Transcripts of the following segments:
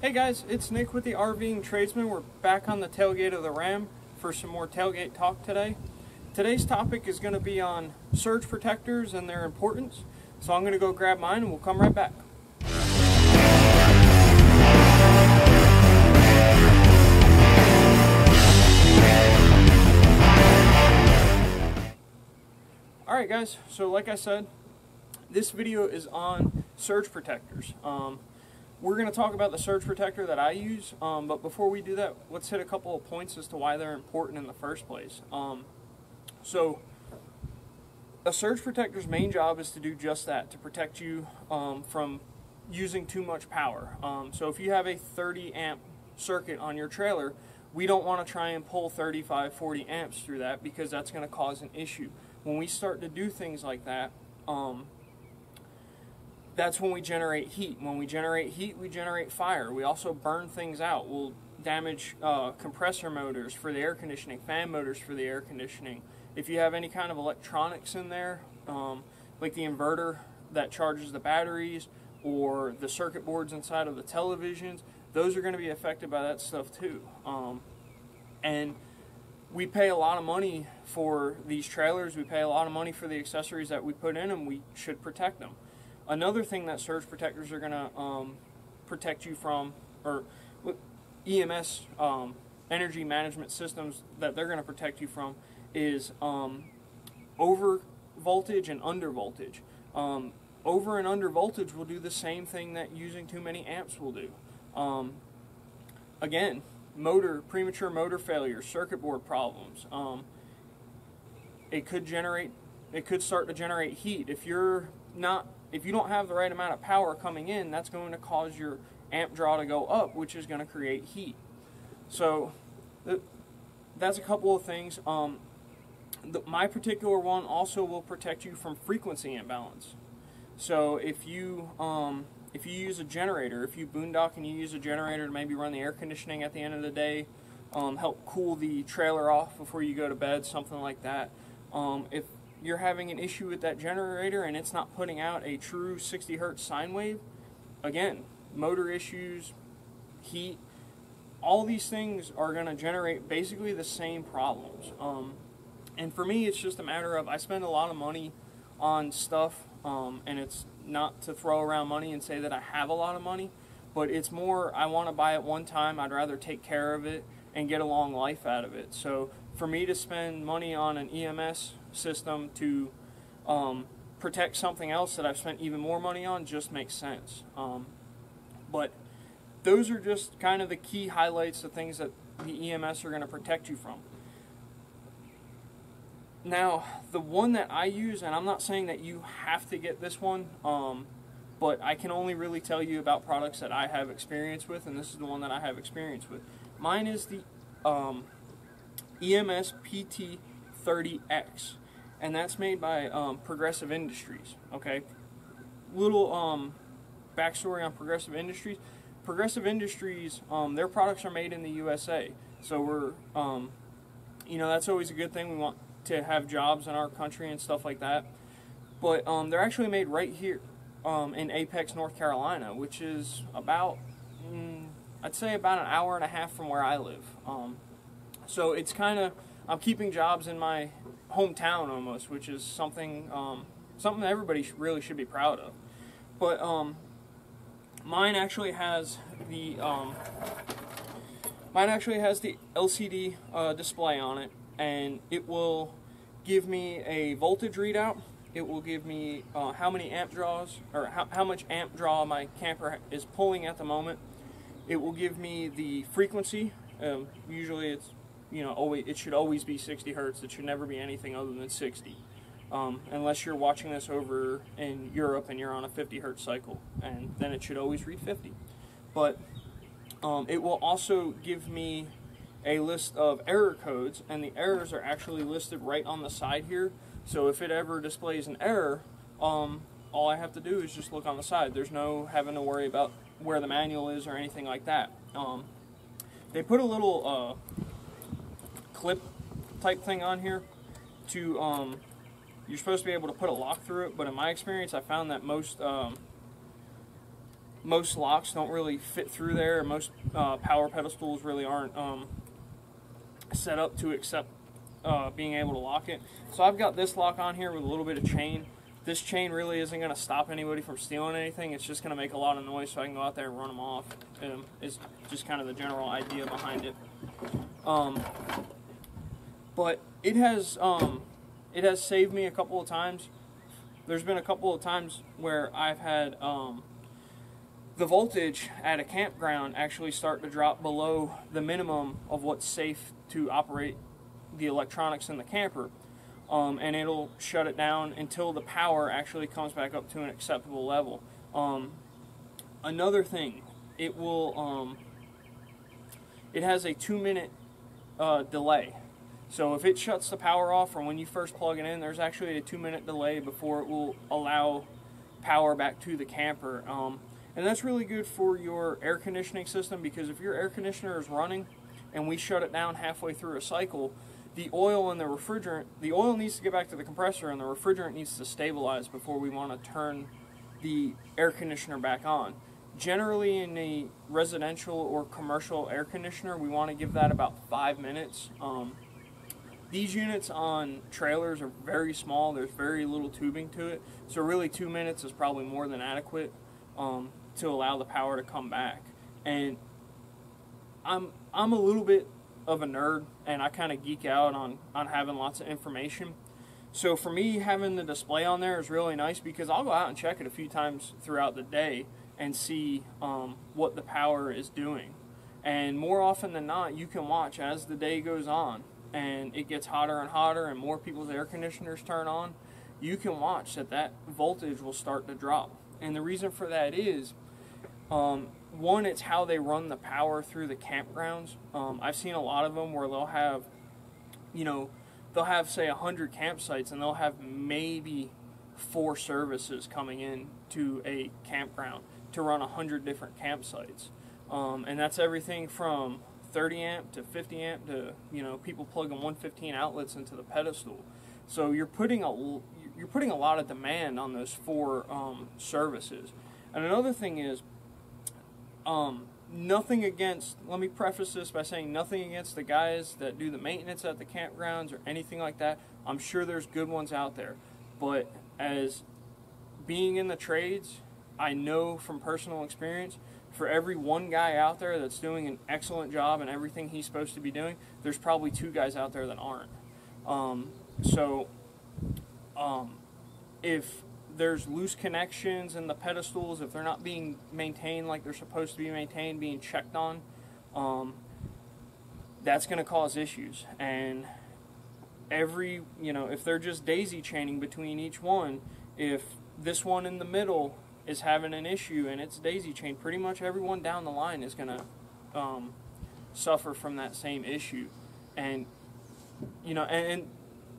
Hey guys, it's Nick with the RVing Tradesman. We're back on the tailgate of the Ram for some more tailgate talk today. Today's topic is going to be on surge protectors and their importance. So I'm going to go grab mine and we'll come right back. Alright guys, so like I said, this video is on surge protectors. We're going to talk about the surge protector that I use, but before we do that, let's hit a couple of points as to why they're important in the first place. So, a surge protector's main job is to do just that, to protect you from using too much power. So if you have a 30 amp circuit on your trailer, we don't want to try and pull 35, 40 amps through that because that's going to cause an issue. When we start to do things like that, that's when we generate heat. When we generate heat, we generate fire. We also burn things out. We'll damage compressor motors for the air conditioning, fan motors for the air conditioning. If you have any kind of electronics in there, like the inverter that charges the batteries or the circuit boards inside of the televisions, those are going to be affected by that stuff too. And we pay a lot of money for these trailers. We pay a lot of money for the accessories that we put in, and we should protect them. Another thing that surge protectors are going to protect you from, or EMS, energy management systems that they're going to protect you from, is over voltage and under voltage. Over and under voltage will do the same thing that using too many amps will do. Again, premature motor failure, circuit board problems. It could start to generate heat. If you don't have the right amount of power coming in, that's going to cause your amp draw to go up, which is going to create heat. So that's a couple of things. My particular one also will protect you from frequency imbalance. So if you use a generator, if you boondock and you use a generator to maybe run the air conditioning at the end of the day, help cool the trailer off before you go to bed, something like that. If you're having an issue with that generator and it's not putting out a true 60 hertz sine wave, again, motor issues, heat, all these things are going to generate basically the same problems. And for me, it's just a matter of, I spend a lot of money on stuff, and it's not to throw around money and say that I have a lot of money, but it's more, I want to buy it one time. I'd rather take care of it and get a long life out of it. So for me to spend money on an EMS system to protect something else that I've spent even more money on just makes sense. But those are just kind of the key highlights of things that the EMS are going to protect you from. Now, the one that I use, and I'm not saying that you have to get this one, but I can only really tell you about products that I have experience with, and this is the one that I have experience with. Mine is the EMS PT30X, and that's made by Progressive Industries. Okay, little backstory on Progressive Industries. Progressive Industries, their products are made in the USA, so we're, that's always a good thing. We want to have jobs in our country and stuff like that, but they're actually made right here in Apex, North Carolina, which is about, I'd say about an hour and a half from where I live. So it's kind of, I'm keeping jobs in my hometown almost, which is something something that everybody really should be proud of. But mine actually has the LCD display on it, and it will give me a voltage readout. It will give me how many amp draws, or how much amp draw my camper is pulling at the moment. It will give me the frequency. Usually it's, it should always be 60 hertz. It should never be anything other than 60. Unless you're watching this over in Europe and you're on a 50 hertz cycle, and then it should always read 50. But it will also give me a list of error codes, and the errors are actually listed right on the side here. So if it ever displays an error, all I have to do is just look on the side. There's no having to worry about where the manual is or anything like that. They put a little clip type thing on here to you're supposed to be able to put a lock through it, but in my experience I found that most most locks don't really fit through there. Most power pedestals really aren't set up to accept being able to lock it. So I've got this lock on here with a little bit of chain. This chain really isn't going to stop anybody from stealing anything. It's just going to make a lot of noise so I can go out there and run them off. It's just kind of the general idea behind it. But it has saved me a couple of times. There's been a couple of times where I've had the voltage at a campground actually start to drop below the minimum of what's safe to operate the electronics in the camper. And it'll shut it down until the power actually comes back up to an acceptable level. Another thing, it has a 2-minute delay. So if it shuts the power off from when you first plug it in, there's actually a 2-minute delay before it will allow power back to the camper. And that's really good for your air conditioning system, because if your air conditioner is running and we shut it down halfway through a cycle, the oil and the refrigerant, the oil needs to get back to the compressor and the refrigerant needs to stabilize before we want to turn the air conditioner back on. Generally in a residential or commercial air conditioner, we want to give that about 5 minutes. These units on trailers are very small. There's very little tubing to it. So really 2 minutes is probably more than adequate to allow the power to come back. And I'm a little bit of a nerd, and I kind of geek out on having lots of information. So for me, having the display on there is really nice, because I'll go out and check it a few times throughout the day and see what the power is doing. And more often than not, you can watch as the day goes on and it gets hotter and hotter and more people's air conditioners turn on, you can watch that voltage will start to drop. And the reason for that is, one, it's how they run the power through the campgrounds. I've seen a lot of them where they'll have, say 100 campsites, and they'll have maybe 4 services coming in to a campground to run 100 different campsites. And that's everything from 30 amp to 50 amp to, people plugging 115 outlets into the pedestal. So you're putting a lot of demand on those 4 services. And another thing is, nothing against, let me preface this by saying nothing against the guys that do the maintenance at the campgrounds or anything like that. I'm sure there's good ones out there. But as being in the trades, I know from personal experience, for every one guy out there that's doing an excellent job in everything he's supposed to be doing, there's probably 2 guys out there that aren't. If there's loose connections in the pedestals, if they're not being maintained like they're supposed to be maintained, being checked on, that's going to cause issues. And if they're just daisy chaining between each one, if this one in the middle is having an issue and it's daisy chain, pretty much everyone down the line is going to suffer from that same issue. And and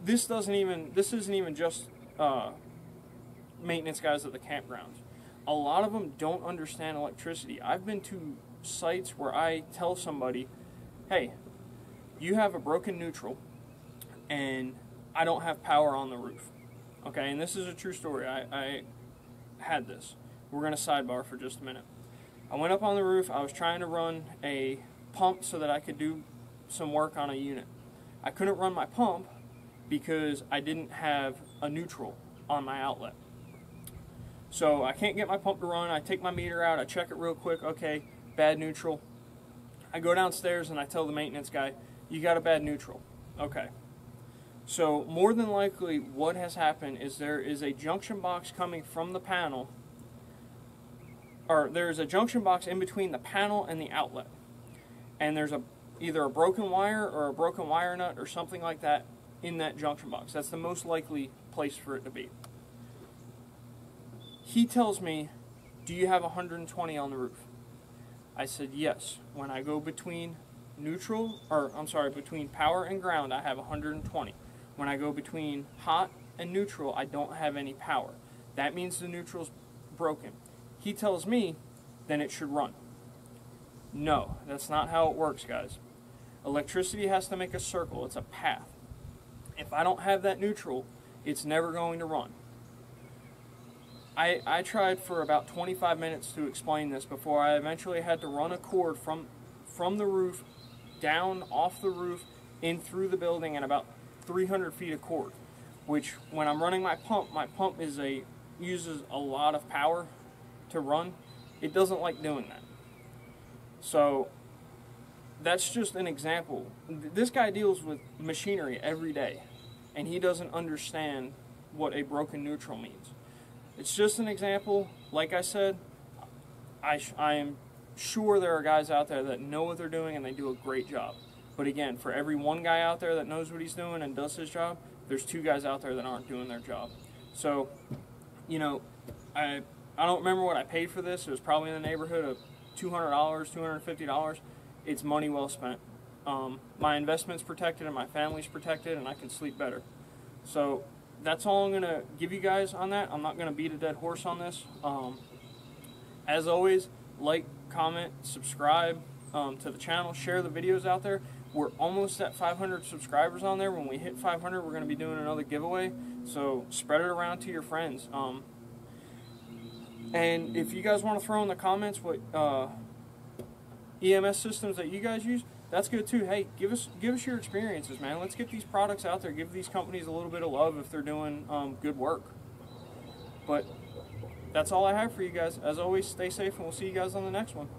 this isn't even just maintenance guys at the campgrounds. A lot of them don't understand electricity. I've been to sites where I tell somebody, hey, you have a broken neutral and I don't have power on the roof. Okay, and this is a true story. I had this. We're going to sidebar for just a minute. I went up on the roof. I was trying to run a pump so that I could do some work on a unit. I couldn't run my pump because I didn't have a neutral on my outlet. So I can't get my pump to run. I take my meter out. I check it real quick. Okay, bad neutral. I go downstairs and I tell the maintenance guy, you got a bad neutral. Okay. So more than likely what has happened is there is a junction box coming from the panel, or there's a junction box in between the panel and the outlet. And there's either a broken wire or a broken wire nut or something like that in that junction box. That's the most likely place for it to be. He tells me, do you have 120 on the roof? I said, yes. When I go between between power and ground, I have 120. When I go between hot and neutral, I don't have any power. That means the neutral's broken. He tells me, then it should run. No, that's not how it works, guys. Electricity has to make a circle. It's a path. If I don't have that neutral, it's never going to run. I tried for about 25 minutes to explain this before I eventually had to run a cord from the roof down off the roof in through the building and about 300 feet of cord, which when I'm running my pump uses a lot of power to run. It doesn't like doing that. So that's just an example. This guy deals with machinery every day, and he doesn't understand what a broken neutral means. It's just an example. Like I said, I am sure there are guys out there that know what they're doing and they do a great job. But again, for every one guy out there that knows what he's doing and does his job, there's 2 guys out there that aren't doing their job. So, you know, I don't remember what I paid for this. It was probably in the neighborhood of $200, $250. It's money well spent. My investment's protected and my family's protected, and I can sleep better. So that's all I'm going to give you guys on that. I'm not going to beat a dead horse on this. As always, like, comment, subscribe to the channel, share the videos out there. We're almost at 500 subscribers on there. When we hit 500, we're going to be doing another giveaway. So spread it around to your friends. And if you guys want to throw in the comments what EMS systems that you guys use, that's good too. Hey, give us your experiences, man. Let's get these products out there. Give these companies a little bit of love if they're doing good work. But that's all I have for you guys. As always, stay safe, and we'll see you guys on the next one.